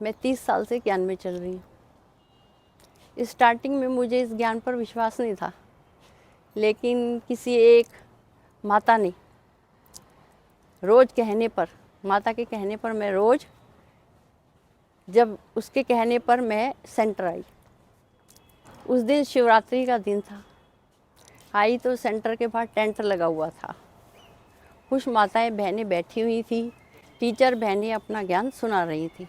मैं 30 साल से ज्ञान में चल रही हूँ। स्टार्टिंग में मुझे इस ज्ञान पर विश्वास नहीं था, लेकिन किसी एक माता ने रोज़ कहने पर, माता के कहने पर मैं रोज़, जब उसके कहने पर मैं सेंटर आई। उस दिन शिवरात्रि का दिन था। आई तो सेंटर के बाहर टेंट लगा हुआ था। कुछ माताएं बहनें बैठी हुई थी, टीचर बहनें अपना ज्ञान सुना रही थी।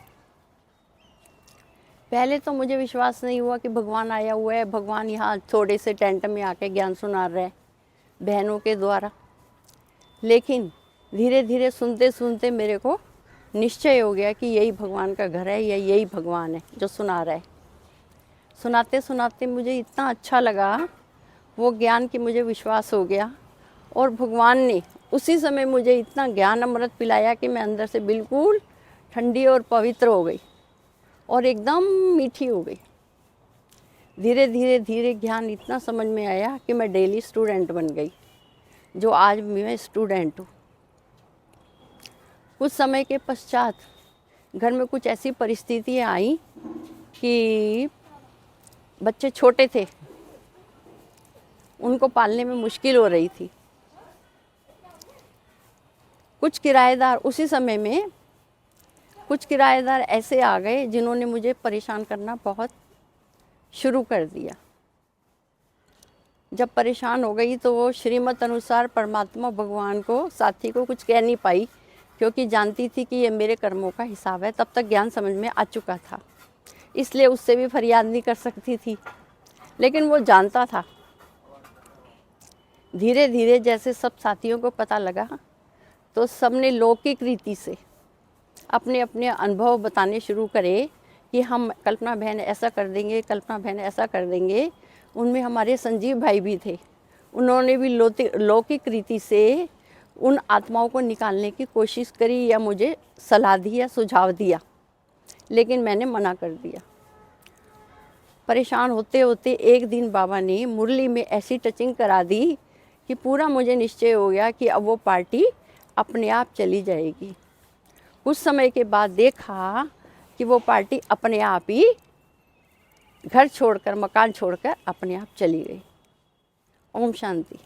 पहले तो मुझे विश्वास नहीं हुआ कि भगवान आया हुआ है, भगवान यहाँ थोड़े से टेंट में आके ज्ञान सुना रहे हैं बहनों के द्वारा। लेकिन धीरे धीरे सुनते सुनते मेरे को निश्चय हो गया कि यही भगवान का घर है, या यही भगवान है जो सुना रहा है। सुनाते सुनाते मुझे इतना अच्छा लगा वो ज्ञान कि मुझे विश्वास हो गया, और भगवान ने उसी समय मुझे इतना ज्ञान अमृत पिलाया कि मैं अंदर से बिल्कुल ठंडी और पवित्र हो गई और एकदम मीठी हो गई। धीरे धीरे धीरे ज्ञान इतना समझ में आया कि मैं डेली स्टूडेंट बन गई, जो आज मैं स्टूडेंट हूँ। कुछ समय के पश्चात घर में कुछ ऐसी परिस्थितियाँ आई कि बच्चे छोटे थे, उनको पालने में मुश्किल हो रही थी। कुछ किराएदार, उसी समय में कुछ किराएदार ऐसे आ गए जिन्होंने मुझे परेशान करना बहुत शुरू कर दिया। जब परेशान हो गई तो वो श्रीमत अनुसार परमात्मा भगवान को, साथी को कुछ कह नहीं पाई, क्योंकि जानती थी कि ये मेरे कर्मों का हिसाब है। तब तक ज्ञान समझ में आ चुका था, इसलिए उससे भी फरियाद नहीं कर सकती थी, लेकिन वो जानता था। धीरे धीरे जैसे सब साथियों को पता लगा तो सबने लौकिक रीति से अपने अपने अनुभव बताने शुरू करे कि हम कल्पना बहन ऐसा कर देंगे, कल्पना बहन ऐसा कर देंगे। उनमें हमारे संजीव भाई भी थे, उन्होंने भी लौकिक रीति से उन आत्माओं को निकालने की कोशिश करी या मुझे सलाह दी या सुझाव दिया, लेकिन मैंने मना कर दिया। परेशान होते होते एक दिन बाबा ने मुरली में ऐसी टचिंग करा दी कि पूरा मुझे निश्चय हो गया कि अब वो पार्टी अपने आप चली जाएगी। कुछ समय के बाद देखा कि वो पार्टी अपने आप ही घर छोड़कर, मकान छोड़कर अपने आप चली गई। ओम शांति।